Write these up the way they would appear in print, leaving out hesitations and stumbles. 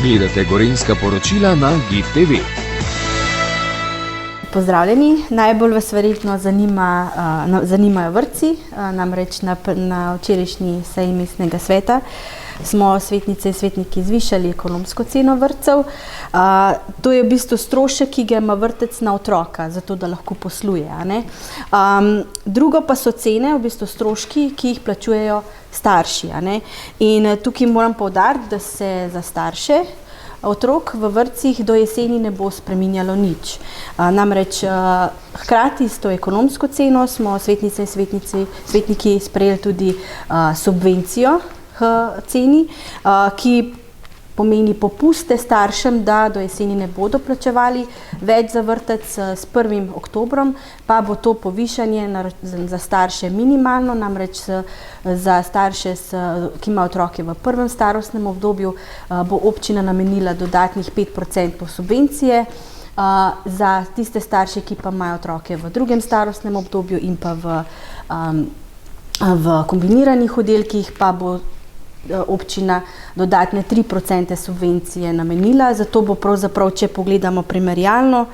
Gledate Gorenjska poročila na GIF TV. Pozdravljeni, najbolj vas verjetno zanimajo vrtci, namreč na včerajšnji seji mestnega sveta smo svetnice in svetniki zvišali ekonomsko ceno vrtcev. To je v bistvu strošek, ki ga ima vrtec na otroka, zato da lahko posluje. Drugo pa so cene, v bistvu stroški, ki jih plačujejo starši. In tukaj moram poudariti, da se za starše otrok v vrtcih do jeseni ne bo spreminjalo nič. Namreč hkrati s to ekonomsko ceno smo svetnice in svetniki sprejeli tudi subvencijo ceni, ki pomeni popuste staršem, da do jeseni ne bodo plačevali več za vrtec. S 1. oktobrom pa bo to povišanje za starše minimalno, namreč za starše, ki imajo otroke v prvem starostnem obdobju, bo občina namenila dodatnih 5% subvencije. Za tiste starše, ki pa imajo otroke v drugem starostnem obdobju in pa v kombiniranih oddelkih, pa bo občina dodatne 3% subvencije namenila. Zato bo pravzaprav, če pogledamo primerjalno,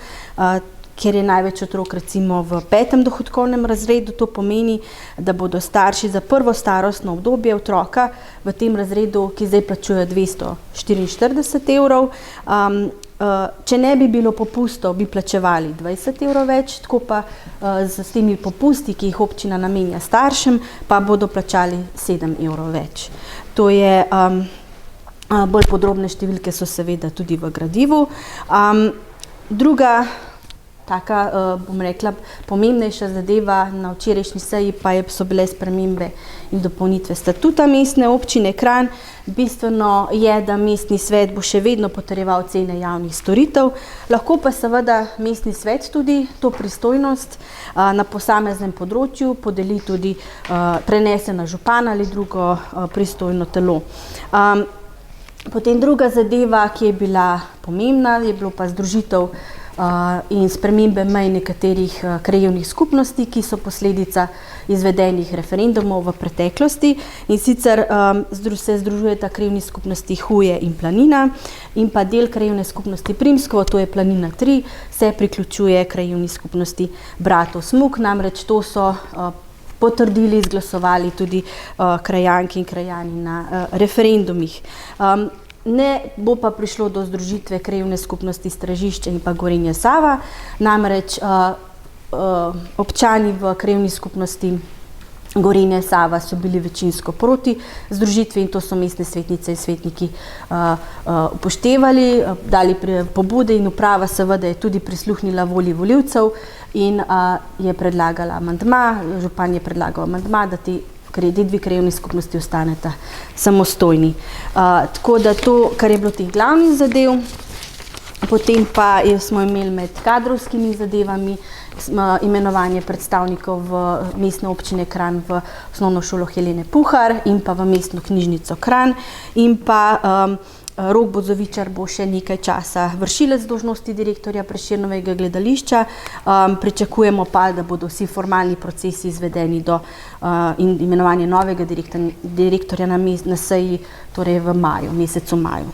ker je največ otrok recimo v 5. dohodkovnem razredu, to pomeni, da bodo starši za prvo starostno obdobje otroka v tem razredu, ki zdaj plačujejo 244 evrov, če ne bi bilo popustov, bi plačevali 20 evrov več, tako pa s temi popusti, ki jih občina namenja staršem, pa bodo plačali 7 evrov več. To je, bolj podrobne številke so seveda tudi v gradivu. Druga taka, bom rekla, pomembnejša zadeva na včerajšnji seji pa so bile spremembe in dopolnitve statuta mestne občine Kranj. Bistveno je, da mestni svet bo še vedno potrjeval cene javnih storitev, lahko pa seveda mestni svet tudi to pristojnost na posameznem področju podeli tudi, prenese na župana ali drugo pristojno telo. Potem druga zadeva, ki je bila pomembna, je bilo pa združitev in spremembe mej nekaterih krajevnih skupnosti, ki so posledica izvedenih referendumov v preteklosti. In sicer se združujeta krajevni skupnosti Huje in Planina, in pa del krajevne skupnosti Primsko, to je Planina 3, se priključuje krajevni skupnosti Bratov Smuk, namreč to so potrdili, izglasovali tudi krajanke in krajani na referendumih. Ne bo pa prišlo do združitve krajevne skupnosti Stražišče in pa Gorenja Sava, namreč občani v krajevni skupnosti Gorenja Sava so bili večinsko proti združitvi in to so mestne svetnice in svetniki upoštevali, dali pobude in uprava seveda je tudi prisluhnila volji volivcev in je predlagala amandma, župan je predlagal amandma, da ti dve krajevni skupnosti ostaneta samostojni. Tako da to, kar je bilo teh glavnih zadev, potem pa smo imeli med kadrovskimi zadevami imenovanje predstavnikov v mestne občine Kranj v osnovno šolo Helene Puhar in pa v mestno knjižnico Kranj in pa Rok Bozovičar bo še nekaj časa vršilec dolžnosti direktorja Prešernovega gledališča. Pričakujemo pa, da bodo vsi formalni procesi izvedeni do imenovanja novega direktorja na seji, torej v mesecu maju.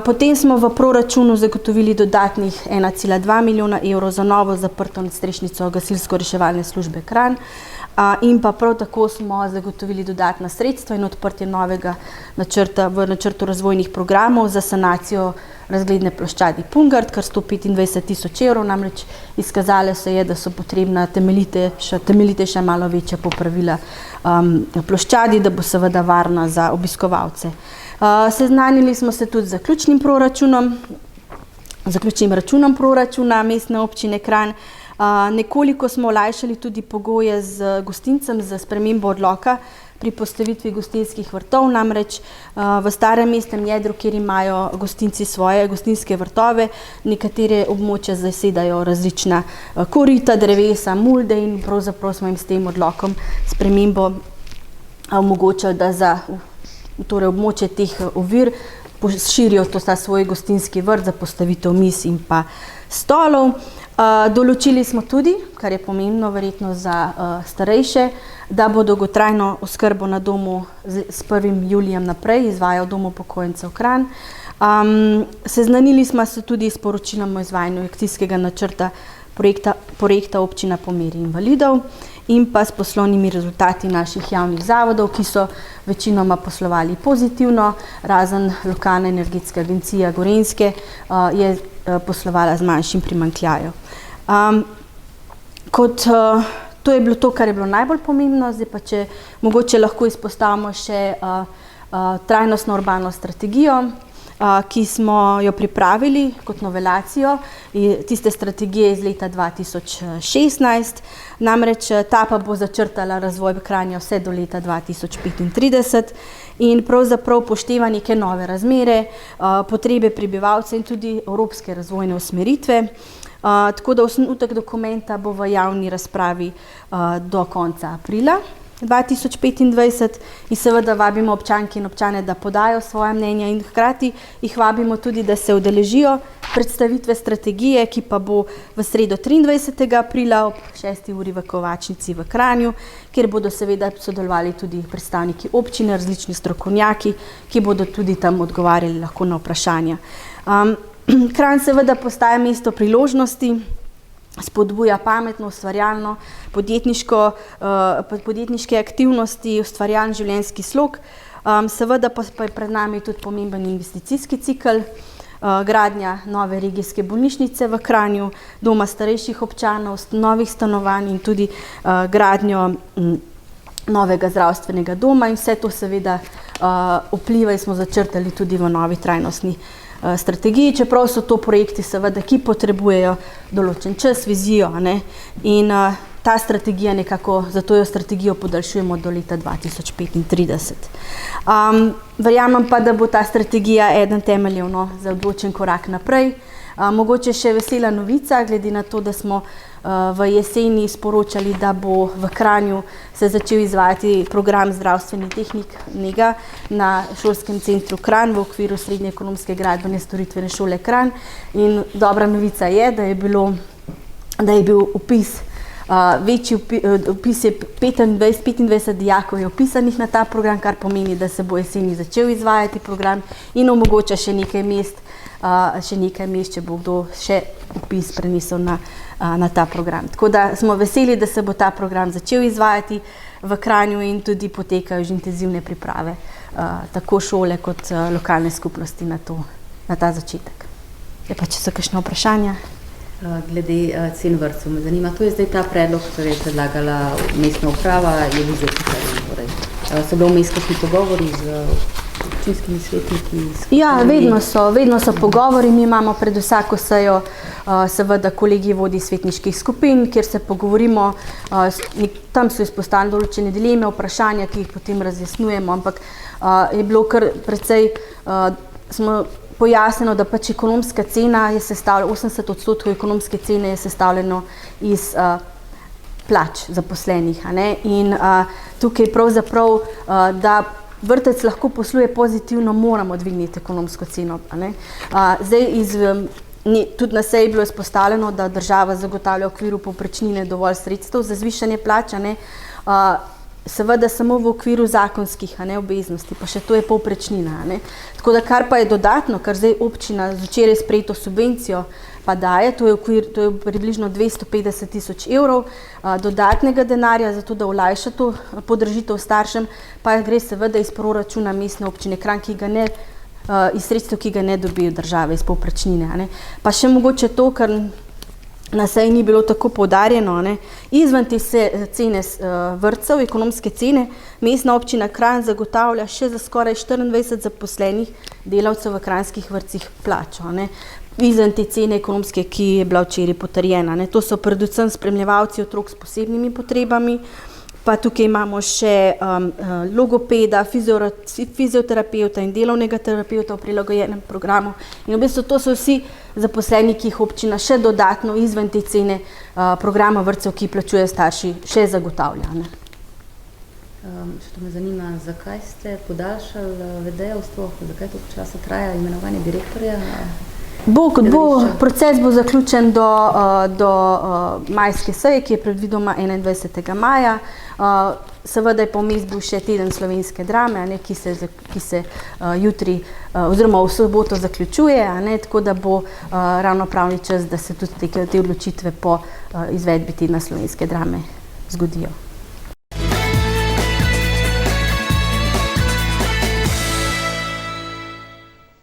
Potem smo v proračunu zagotovili dodatnih 1,2 milijona evrov za novo zaprto nadstrešnico gasilsko-reševalne službe Kranj. In pa prav tako smo zagotovili dodatna sredstva in odprtje novega načrta v načrtu razvojnih programov za sanacijo razgledne ploščadi Pungart, kar 125 tisoč evrov, namreč izkazalo se je, da so potrebna temeljitejša, malo večja popravila ploščadi, da bo seveda varna za obiskovalce. Seznanili smo se tudi z zaključnim računom proračuna mestne občine Kranj. Nekoliko smo olajšali tudi pogoje z gostincem za spremembo odloka pri postavitvi gostinskih vrtov, namreč v starem mestnem jedru, kjer imajo gostinci svoje gostinske vrtove, nekatere območja zasedajo različna korita, drevesa, mulde in pravzaprav smo jim s tem odlokom spremembo omogočali, da za območje teh ovir širijo svoj gostinski vrt za postavitev miz in pa stolov. Določili smo tudi, kar je pomembno verjetno za starejše, da bo dolgotrajno oskrbo na domu s 1. julijem naprej izvajal Dom upokojencev Kranj. Seznanili smo se tudi s poročilom o izvajanju akcijskega načrta projekta Občina po meri invalidov in pa s poslovnimi rezultati naših javnih zavodov, ki so večinoma poslovali pozitivno, razen Lokalna energetska agencija Gorenjske je poslovala z manjšim primanjkljajem. To je bilo to, kar je bilo najbolj pomembno, zdaj pa če mogoče lahko izpostavimo še trajnostno urbano strategijo, ki smo jo pripravili kot novelacijo tiste strategije iz leta 2016. Namreč ta pa bo začrtala razvoj Kranja vse do leta 2035 in pravzaprav upošteva neke nove razmere, potrebe prebivalcev in tudi evropske razvojne usmeritve. Tako da osnutek dokumenta bo v javni razpravi do konca aprila 2025 in seveda vabimo občanke in občane, da podajo svoje mnenja in hkrati jih vabimo tudi, da se udeležijo predstavitve strategije, ki pa bo v sredo 23. aprila ob 6. uri v Kovačnici v Kranju, kjer bodo seveda sodelovali tudi predstavniki občine, različni strokovnjaki, ki bodo tudi tam odgovarjali lahko na vprašanja. Kranj seveda postaja mesto priložnosti, spodbuja pametno, ustvarjalno, podjetniške aktivnosti, ustvarjalen življenjski slog. Seveda pa je pred nami tudi pomemben investicijski cikel, gradnja nove regijske bolnišnice v Kranju, doma starejših občanov, novih stanovanj in tudi gradnjo novega zdravstvenega doma in vse to seveda vpliva in smo začrtali tudi v novi trajnostni strategiji, čeprav so to projekti seveda, ki potrebujejo določen čas, vizijo, in ta strategija nekako, zato jo strategijo podaljšujemo do leta 2035. Verjamem pa, da bo ta strategija eden temeljev za odločen korak naprej. Mogoče še vesela novica, glede na to, da smo v jeseni sporočali, da bo v Kranju se začel izvajati program zdravstveni tehnik nega na šolskem centru Kranj v okviru Srednje ekonomske gradbene storitvene šole Kranj. In dobra novica je, da je bil vpis, večji vpis je 25 dijakov je vpisanih na ta program, kar pomeni, da se bo jeseni začel izvajati program in omogoča še nekaj mest, če bo kdo še vpis prenesel na ta program. Tako da smo veseli, da se bo ta program začel izvajati v Kranju in tudi potekajo že intenzivne priprave tako šole kot lokalne skupnosti na ta začetek. Pa če so kakšna vprašanja? Glede cen vrtcev me zanima, to je zdaj ta predlog, ki je predlagala mestna uprava, je bil zdaj so bili vmes kakšni pogovori z občinskimi svetniki? Ja, vedno so pogovori, mi imamo pred vsako sejo seveda kolegi vodij svetniških skupin, kjer se pogovorimo, tam so izpostavljene določene dileme, vprašanja, ki jih potem razjasnjujemo, ampak je bilo kar precej, smo pojasnjeno, da pač ekonomska cena je sestavljena, 80% ekonomske cene je sestavljeno iz plač zaposlenih, in tukaj pravzaprav, da vrtec lahko posluje pozitivno, moramo dvigniti ekonomsko ceno, Zdaj tudi na seji je bilo izpostavljeno, da država zagotavlja v okviru povprečnine dovolj sredstev za zvišanje plač, seveda samo v okviru zakonskih obveznosti, pa še to je povprečnina. Tako da kar pa je dodatno, kar zdaj občina z včeraj sprejeto subvencijo pa daje, to je približno 250 000 evrov dodatnega denarja, zato da olajša to podražitev staršem, pa gre seveda iz proračuna mestne občine Kranj, iz sredstev, ki ga ne dobijo države, iz povprečnine. Pa še mogoče to, kar na seji ni bilo tako poudarjeno, izven te cene vrtcev, ekonomske cene, mestna občina Kranj zagotavlja še za skoraj 24 zaposlenih delavcev v kranjskih vrtcih plačo, izven te cene ekonomske, ki je bila včeraj potrjena. To so predvsem spremljevalci otrok s posebnimi potrebami, pa tukaj imamo še logopeda, fizioterapeuta in delovnega terapeuta v prilagojenem programu. In v bistvu to so vsi zaposleni, ki jih občina še dodatno izven te cene programa vrtcev, ki plačujejo starši, še zagotavlja. Še to me zanima, zakaj ste podaljšali vedejevstvo, zakaj to časa traja imenovanje direktorja? Proces bo zaključen do majske seje, ki je predvidoma 21. maja. Seveda je pa vmes bil še teden slovenske drame, ki se jutri oziroma v soboto zaključuje, tako da bo ravno pravni čas, da se tudi te odločitve po izvedbi tedna slovenske drame zgodijo.